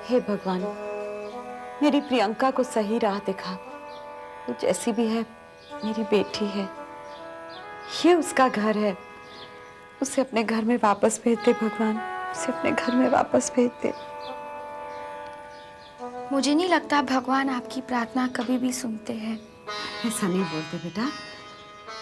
हे भगवान, मेरी प्रियंका को सही राह दिखा। वो जैसी भी है मेरी बेटी है, ये उसका घर है। उसे अपने घर में वापस भेज दे भगवान, उसे अपने घर में वापस भेज दे। मुझे नहीं लगता भगवान आपकी प्रार्थना कभी भी सुनते हैं। ऐसा नहीं बोलते बेटा,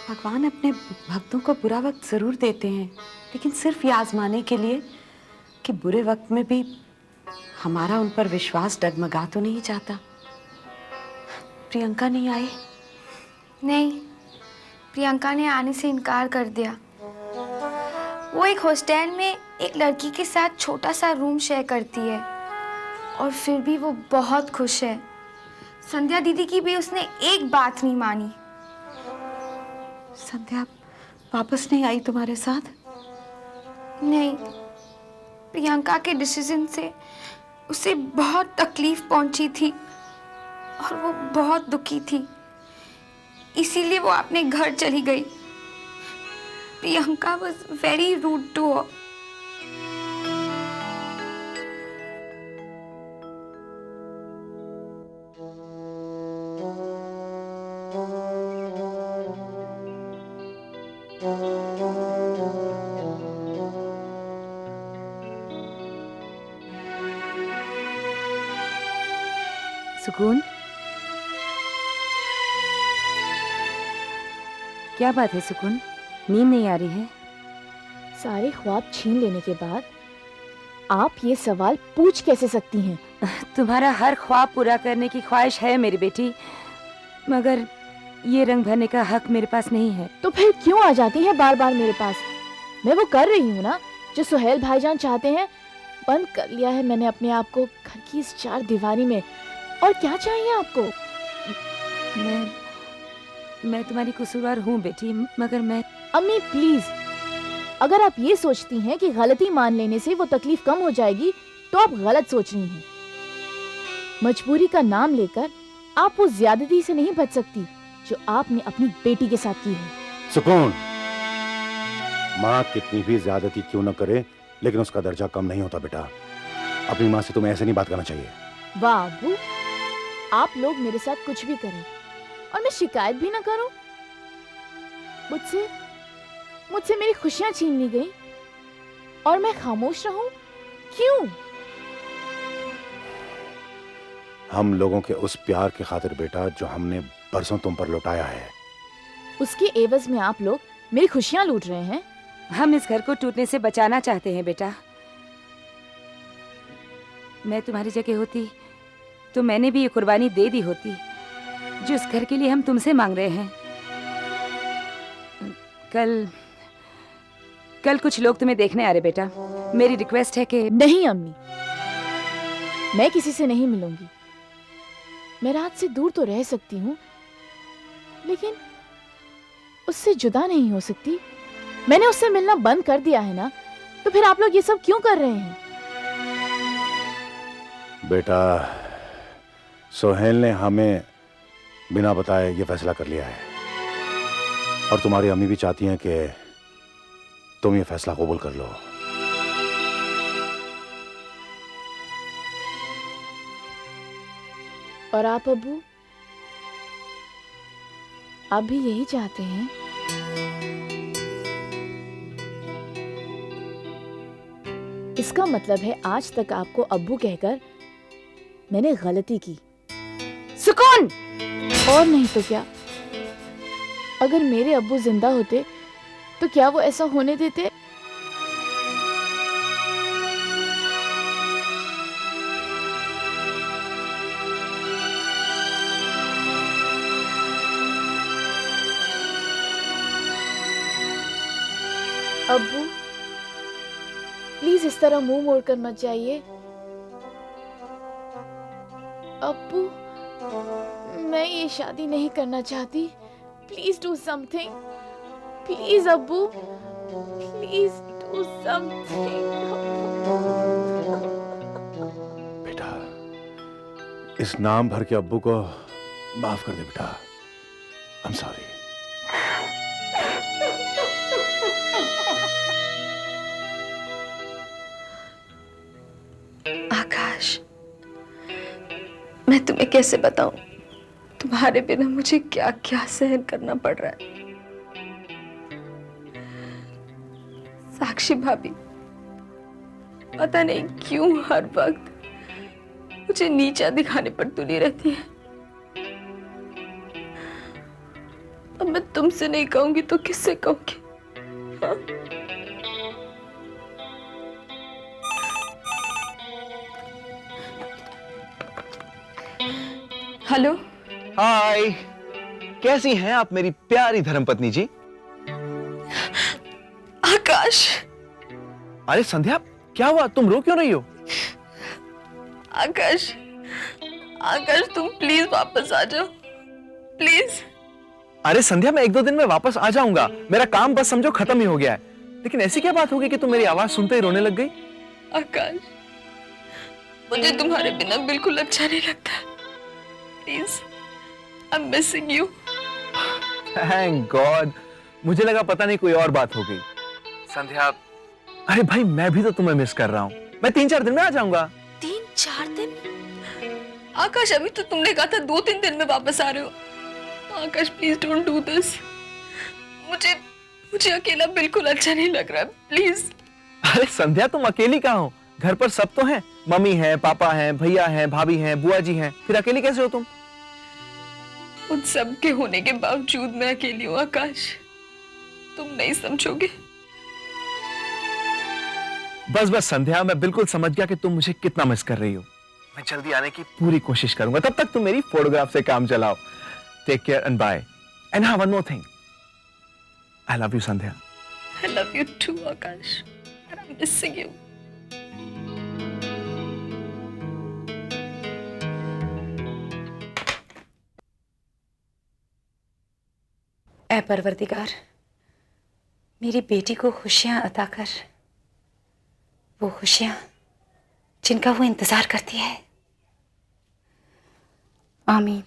भगवान अपने भक्तों को बुरा वक्त जरूर देते हैं, लेकिन सिर्फ ये आजमाने के लिए कि बुरे वक्त में भी हमारा उन पर विश्वास डगमगा तो नहीं जाता। प्रियंका नहीं आई? नहीं, प्रियंका ने आने से इनकार कर दिया। वो एक हॉस्टल में एक लड़की के साथ छोटा सा रूम शेयर करती है और फिर भी वो बहुत खुश है। संध्या दीदी की भी उसने एक बात नहीं मानी। संध्या वापस नहीं आई तुम्हारे साथ? नहीं, प्रियंका के डिसीजन से उसे बहुत तकलीफ पहुंची थी और वो बहुत दुखी थी, इसीलिए वो अपने घर चली गई। Priyanka was very rude to her. सुकून, क्या बात है सुकून, नींद नहीं आ रही है? सारे ख्वाब छीन लेने के बाद आप ये सवाल पूछ कैसे सकती हैं? तुम्हारा हर ख्वाब पूरा करने की ख्वाहिश है मेरी बेटी, मगर ये रंग भरने का हक मेरे पास नहीं है। तो फिर क्यों आ जाती है बार बार मेरे पास? मैं वो कर रही हूँ ना जो सुहेल भाईजान चाहते हैं। बंद कर लिया है मैंने अपने आप को घर की इस चार दीवारी में। और क्या चाहिए आपको? मैं तुम्हारी कसूरवार हूँ बेटी, मगर मैं... अम्मी प्लीज, अगर आप ये सोचती हैं कि गलती मान लेने से वो तकलीफ कम हो जाएगी तो आप गलत सोच रही हैं। मजबूरी का नाम लेकर आप वो ज्यादती से नहीं बच सकती जो आपने अपनी बेटी के साथ की है। सुकून, माँ कितनी भी ज्यादती क्यों न करे, लेकिन उसका दर्जा कम नहीं होता बेटा। अपनी माँ से तुम्हें ऐसे नहीं बात करना चाहिए। वाह अब्बू, आप लोग मेरे साथ कुछ भी करें और मैं शिकायत भी ना करूं। मुझसे मेरी खुशियां छीन ली गई और मैं खामोश रहूं? क्यों? हम लोगों के उस प्यार की खातिर बेटा जो हमने बरसों तुम पर लौटाया है, उसके एवज में आप लोग मेरी खुशियां लूट रहे हैं। हम इस घर को टूटने से बचाना चाहते हैं बेटा। मैं तुम्हारी जगह होती तो मैंने भी ये कुर्बानी दे दी होती जो इस घर के लिए हम तुमसे मांग रहे हैं। कल कुछ लोग तुम्हें देखने आ रहे बेटा। मेरी रिक्वेस्ट है कि... नहीं अम्मी, मैं किसी से नहीं मिलूंगी। मैं रात से दूर तो रह सकती हूँ, लेकिन उससे जुदा नहीं हो सकती। मैंने उससे मिलना बंद कर दिया है ना, तो फिर आप लोग ये सब क्यों कर रहे हैं? बेटा सोहेल ने हमें बिना बताए ये फैसला कर लिया है और तुम्हारी अम्मी भी चाहती हैं कि तुम ये फैसला कबूल कर लो। और आप अब्बू, आप भी यही चाहते हैं? इसका मतलब है आज तक आपको अब्बू कहकर मैंने गलती की। सुकून! और नहीं तो क्या? अगर मेरे अब्बू जिंदा होते तो क्या वो ऐसा होने देते? अब्बू प्लीज इस तरह मुंह मोड़कर मत जाइए। अब्बू, मैं ये शादी नहीं करना चाहती। Please do something. प्लीज अब्बू, प्लीज डू समथिंग। बेटा इस नाम भर के अब्बू को माफ कर दे बेटा। I am sorry. आकाश, मैं तुम्हें कैसे बताऊं तुम्हारे बिना मुझे क्या क्या सहन करना पड़ रहा है। साक्षी भाभी पता नहीं क्यों हर वक्त मुझे नीचा दिखाने पर तुली रहती है। अब मैं तुमसे नहीं कहूंगी तो किससे कहूंगी? हाँ? हेलो। हाय, कैसी हैं आप मेरी प्यारी धर्मपत्नी जी? आकाश। अरे संध्या, क्या हुआ? तुम रो क्यों रही हो? आकाश, आकाश तुम प्लीज वापस आ जाओ, प्लीज। अरे संध्या, मैं 1-2 दिन में वापस आ जाऊंगा। मेरा काम बस समझो खत्म ही हो गया है। लेकिन ऐसी क्या बात होगी कि तुम मेरी आवाज सुनते ही रोने लग गई? आकाश, मुझे तुम्हारे बिना बिल्कुल अच्छा नहीं लगता। Please, I am missing you. Thank God, मुझे लगा पता नहीं कोई और बात हो गई। संध्या, अरे भाई मैं भी तो तुम्हें मिस कर रहा हूँ। मैं 3-4 दिन में आ जाऊंगा। 3-4 दिन? आकाश, अभी तो तुमने कहा था 2-3 दिन में वापस आ रहे हो। आकाश प्लीज डोंट डू दिस। मुझे अकेला बिल्कुल अच्छा नहीं लग रहा, प्लीज। अरे संध्या, तुम अकेली कहाँ हो? घर पर सब तो हैं। मम्मी है, पापा हैं, भैया हैं, भाभी हैं, बुआ जी हैं। फिर अकेली कैसे हो तुम? उन सब के होने के बावजूद मैं अकेली हूँ आकाश, तुम नहीं समझोगे। बस बस संध्या, मैं बिल्कुल समझ गया कि तुम मुझे कितना मिस कर रही हो। मैं जल्दी आने की पूरी कोशिश करूंगा। तब तक तुम मेरी फोटोग्राफ से काम चलाओ। Take care and bye. And हाँ, one more thing, I love you Sandhya. I love you too, Akash. And I'm missing you. ऐ परवरदिगार, मेरी बेटी को खुशियां अता कर, वो खुशियां जिनका वो इंतजार करती है। आमीन।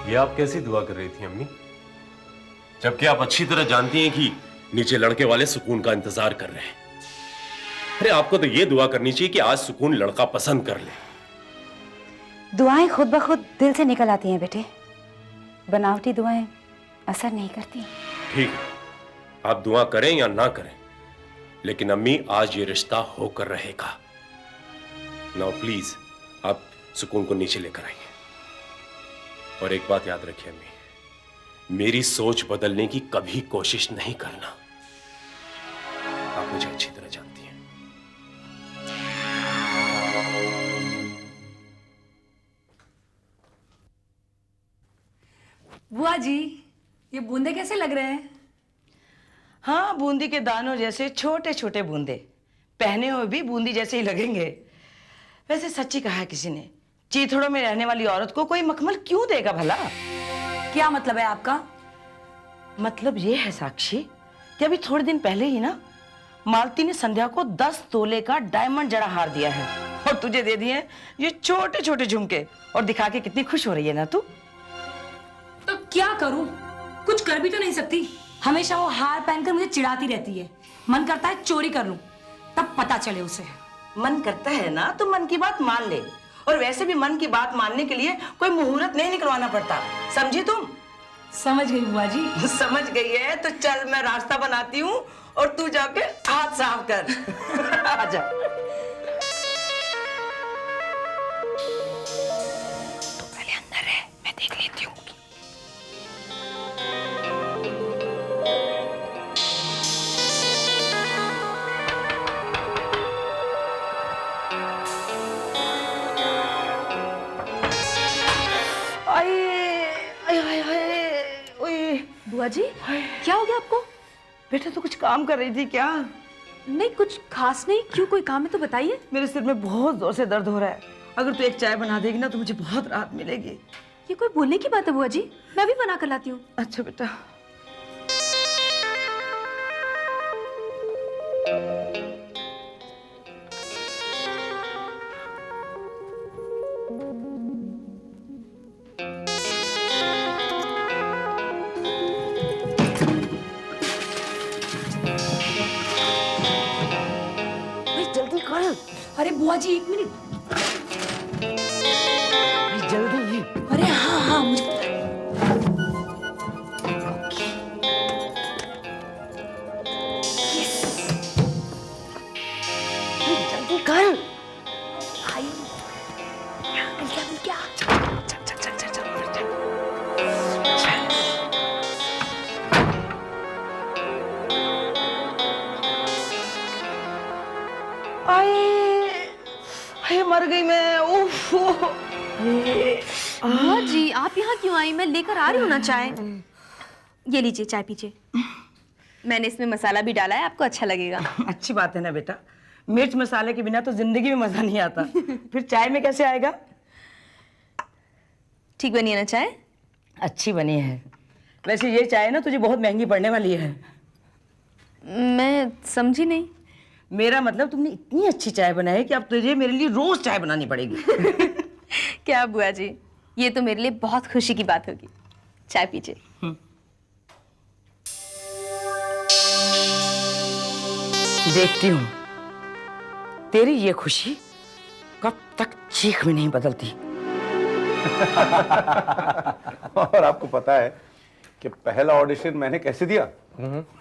ये आप कैसी दुआ कर रही थी अम्मी, जबकि आप अच्छी तरह जानती हैं कि नीचे लड़के वाले सुकून का इंतजार कर रहे हैं। अरे आपको तो ये दुआ करनी चाहिए कि आज सुकून लड़का पसंद कर ले। दुआएं खुद ब खुद दिल से निकल आती हैं बेटे, बनावटी दुआएं असर नहीं करती। ठीक है, आप दुआ करें या ना करें, लेकिन अम्मी आज ये रिश्ता होकर रहेगा। नाउ प्लीज आप सुकून को नीचे लेकर आइए। और एक बात याद रखिए अम्मी, मेरी सोच बदलने की कभी कोशिश नहीं करना। आप मुझे अच्छी तरह जानती हैं। बुआ जी, ये बूंदे कैसे लग रहे हैं? हाँ, बूंदी के दानों जैसे छोटे छोटे बूंदे, पहने हुए भी बूंदी जैसे ही लगेंगे। वैसे सच्ची कहा है किसी ने, चीथड़ों में रहने वाली औरत को कोई मखमल क्यों देगा भला? क्या मतलब है आपका? मतलब ये है साक्षी कि अभी थोड़े दिन पहले ही ना मालती ने संध्या को 10 तोले का डायमंड जड़ा हार दिया है, और तुझे दे दिए ये छोटे छोटे झुमके। और दिखा के कितनी खुश हो रही है ना तू। तो क्या करूं? कुछ कर भी तो नहीं सकती। हमेशा वो हार पहनकर मुझे चिढ़ाती रहती है। मन करता है चोरी कर लूं, तब पता चले उसे। मन करता है ना तो मन की बात मान ले। और वैसे भी मन की बात मानने के लिए कोई मुहूर्त नहीं निकलवाना पड़ता, समझी तुम? समझ गई बुआ जी। समझ गई है तो चल मैं रास्ता बनाती हूँ और तू जाके हाथ साफ कर। आजा। तू पहले अंदर रह, मैं देख लेती हूँ। बुआ जी, क्या हो गया आपको? बेटा तू कुछ काम कर रही थी क्या? नहीं, कुछ खास नहीं। क्यों, कोई काम है तो बताइए। मेरे सिर में बहुत जोर से दर्द हो रहा है। अगर तू एक चाय बना देगी ना तो मुझे बहुत राहत मिलेगी। ये कोई बोलने की बात है बुआ जी? मैं भी बना कर लाती हूँ। अच्छा बेटा। बुआ जी 1 मिनट। जल्दी। अरे हाँ हाँ मुझे पता है। जल्दी कर। मिल गया। आए मर गई मैं। उफ। बुआ जी आप यहाँ क्यों आई? मैं लेकर आ रही हूँ ना चाय। ये लीजिए चाय पीजिए। मैंने इसमें मसाला भी डाला है, आपको अच्छा लगेगा। अच्छी बात है ना बेटा, मिर्च मसाले के बिना तो जिंदगी में मजा नहीं आता। फिर चाय में कैसे आएगा? ठीक बनी है ना चाय? अच्छी बनी है। वैसे ये चाय ना तुझे बहुत महंगी पड़ने वाली है। मैं समझी नहीं। मेरा मतलब तुमने इतनी अच्छी चाय बनाई कि अब तुझे मेरे लिए रोज चाय बनानी पड़ेगी। क्या बुआ जी, ये तो मेरे लिए बहुत खुशी की बात होगी। चाय पीजिए। देखती हूँ तेरी ये खुशी कब तक चीख में नहीं बदलती। और आपको पता है कि पहला ऑडिशन मैंने कैसे दिया?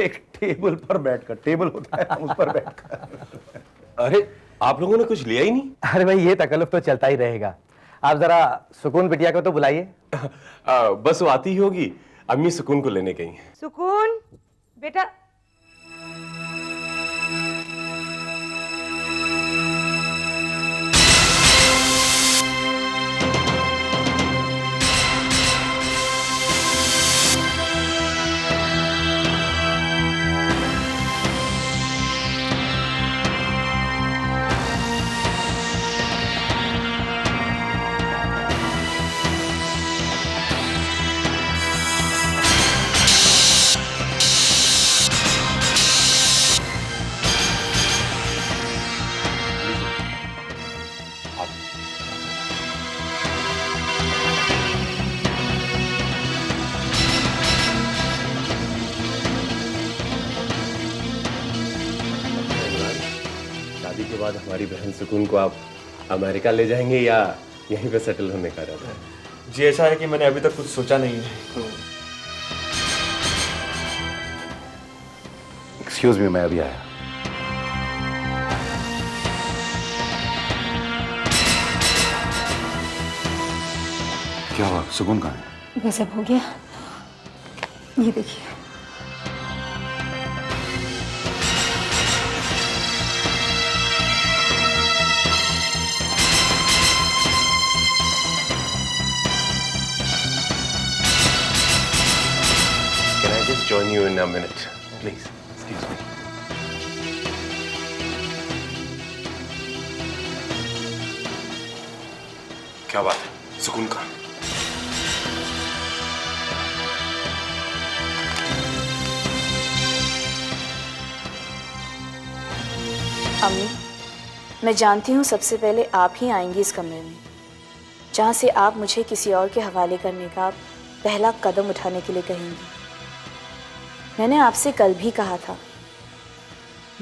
एक टेबल पर बैठकर, टेबल होता है उस पर बैठकर। अरे आप लोगों ने कुछ लिया ही नहीं? अरे भाई ये तकल्लुफ तो चलता ही रहेगा। आप जरा सुकून बिटिया को तो बुलाइए। बस वो आती ही होगी, अम्मी सुकून को लेने गई हैं। सुकून बेटा। शादी के बाद हमारी बहन सुकून को आप अमेरिका ले जाएंगे या यहीं पे सेटल होने का इरादा है? जी ऐसा है कि मैंने अभी तक कुछ सोचा नहीं है। एक्सक्यूज मी, मैं अभी आया। क्या हुआ? सुकून कहाँ है? बस अब हो गया। ये देखिए। Can I just join you in a minute, please? Excuse me. क्या बात है? सुकून कहाँ? अम्मी, मैं जानती हूँ सबसे पहले आप ही आएंगी इस कमरे में, जहाँ से आप मुझे किसी और के हवाले करने का पहला कदम उठाने के लिए कहेंगी। मैंने आपसे कल भी कहा था,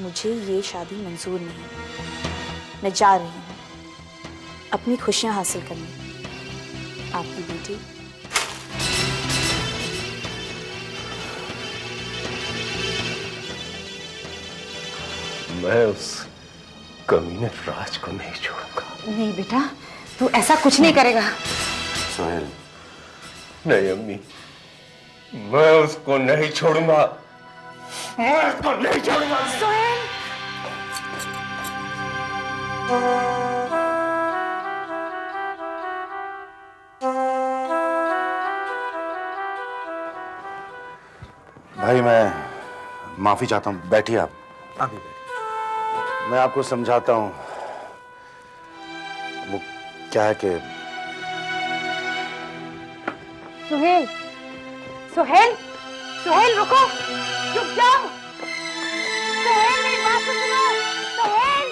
मुझे ये शादी मंजूर नहीं। मैं जा रही हूँ अपनी खुशियाँ हासिल करने। आपकी बेटी। मैं उस कमीने राज को नहीं छोड़ूंगा। नहीं बेटा, तू ऐसा कुछ नहीं करेगा। सोहेल, नहीं अम्मी, मैं उसको नहीं छोड़ूंगा। मैं उसको नहीं छोड़ूंगा। भाई मैं माफी चाहता हूँ। बैठिए आप। अभी बैठिए। मैं आपको समझाता हूँ। वो क्या है कि सुहेल, सुहेल, सुहेल रुको, रुक जाओ। सुहेल मेरी बात तो सुनो। सुहेल,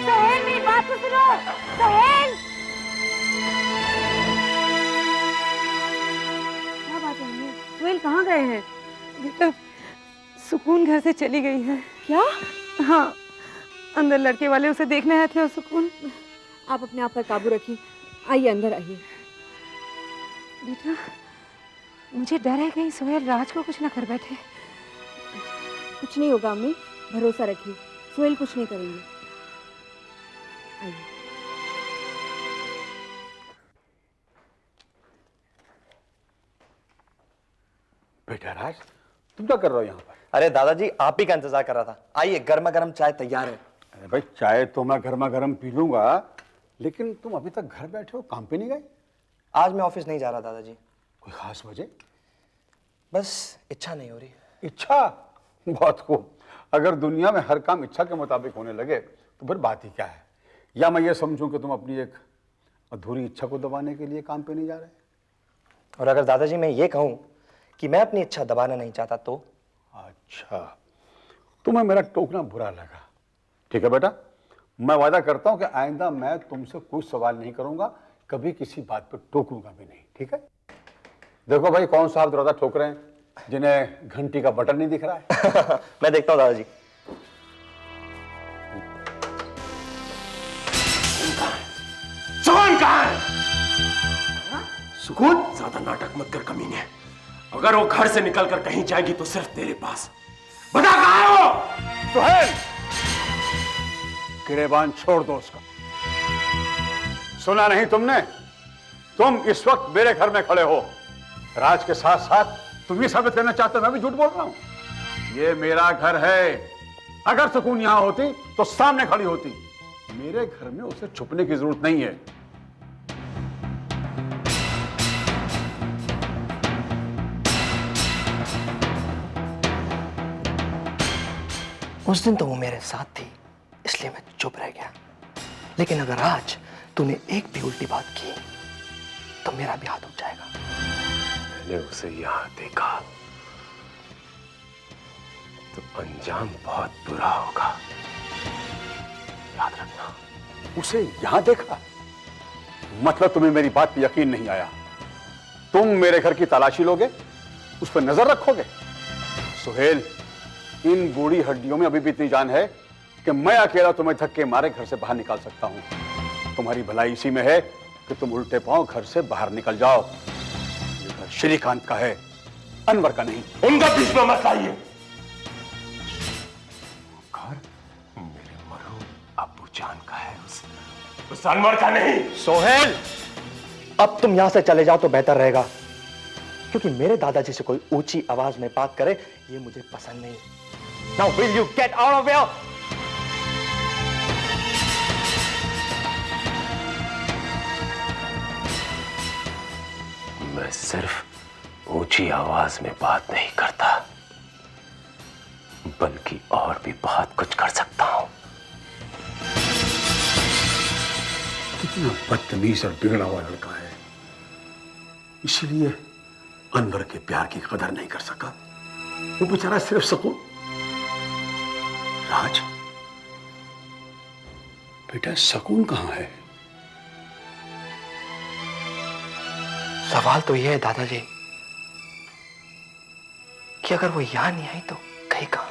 सुहेल मेरी बात तो सुनो। सुहेल, क्या बात है? सुहेल कहाँ गए हैं? बेटा, सुकून घर से चली गई है। क्या? हाँ, अंदर लड़के वाले उसे देखने आए थे और सुकून। आप अपने आप पर काबू रखिए। आइए अंदर आइए। बेटा, मुझे डर है कहीं सोहेल राज को कुछ ना कर बैठे। कुछ नहीं होगा अम्मी, भरोसा रखिए, सोहेल कुछ नहीं करेंगे। आइए। बेटा राज, तुम क्या कर रहे हो यहाँ पर? अरे दादाजी, आप ही का इंतजार कर रहा था। आइए, गर्मा गर्म चाय तैयार है। अरे भाई, चाय तो मैं गर्मा गर्म पी लूंगा, लेकिन तुम अभी तक घर बैठे हो, काम पे नहीं गए? आज मैं ऑफिस नहीं जा रहा दादाजी। कोई खास वजह? बस इच्छा नहीं हो रही। इच्छा? बहुत खूब। अगर दुनिया में हर काम इच्छा के मुताबिक होने लगे तो फिर बात ही क्या है। या मैं ये समझूं कि तुम अपनी एक अधूरी इच्छा को दबाने के लिए काम पे नहीं जा रहे? और अगर दादाजी मैं ये कहूं कि मैं अपनी इच्छा दबाना नहीं चाहता तो? अच्छा, तुम्हें मेरा टोकना बुरा लगा। ठीक है बेटा, मैं वादा करता हूं कि आइंदा मैं तुमसे कोई सवाल नहीं करूंगा, कभी किसी बात पर टोकूंगा भी नहीं। ठीक है? देखो भाई, कौन साहब दरवाजा ठोक रहे हैं जिन्हें घंटी का बटन नहीं दिख रहा है? मैं देखता हूं दादाजी। सुकून कहां है? सुकून? ज्यादा नाटक मत कर कमीने। अगर वो घर से निकलकर कहीं जाएगी तो सिर्फ तेरे पास। बता कहां है वो? सुहेल, गिरेबान छोड़ दो उसका। सुना नहीं तुमने? तुम इस वक्त मेरे घर में खड़े हो, राज के साथ साथ तुम ये साबित करना चाहते हो मैं भी झूठ बोल रहा हूं। ये मेरा घर है। अगर सुकून यहां होती तो सामने खड़ी होती। मेरे घर में उसे छुपने की जरूरत नहीं है। उस दिन तो वो मेरे साथ थी, इसलिए मैं चुप रह गया। लेकिन अगर आज तूने एक भी उल्टी बात की तो मेरा भी हाथ उठ जाएगा। मैंने उसे यहां देखा तो अंजाम बहुत बुरा होगा, याद रखना। उसे यहां देखा? मतलब तुम्हें मेरी बात पे यकीन नहीं आया? तुम मेरे घर की तलाशी लोगे, उस पर नजर रखोगे? सुहेल, इन बूढ़ी हड्डियों में अभी भी इतनी जान है कि मैं अकेला तुम्हें धक्के मारे घर से बाहर निकाल सकता हूं। तुम्हारी भलाई इसी में है कि तुम उल्टे पांव घर से बाहर निकल जाओ। ये घर श्रीकांत का है, अनवर का नहीं। उनका बीच में मत लाइए। घर मेरे मरहूम अब्बू जान का है, उस अनवर का नहीं। सोहेल, अब तुम यहां से चले जाओ तो बेहतर रहेगा, क्योंकि मेरे दादाजी से कोई ऊंची आवाज में बात करे ये मुझे पसंद नहीं। Now will you get out of here? मैं सिर्फ ऊंची आवाज में बात नहीं करता, बल्कि और भी बहुत कुछ कर सकता हूं। कितना बदतमीज और बिगड़ा हुआ लड़का है, इसलिए अनवर के प्यार की कदर नहीं कर सका। वो बेचारा सिर्फ सुकून। राज, बेटा सुकून कहां है? सवाल तो यह है दादाजी कि अगर वो यहां नहीं आई तो कहीं कहां?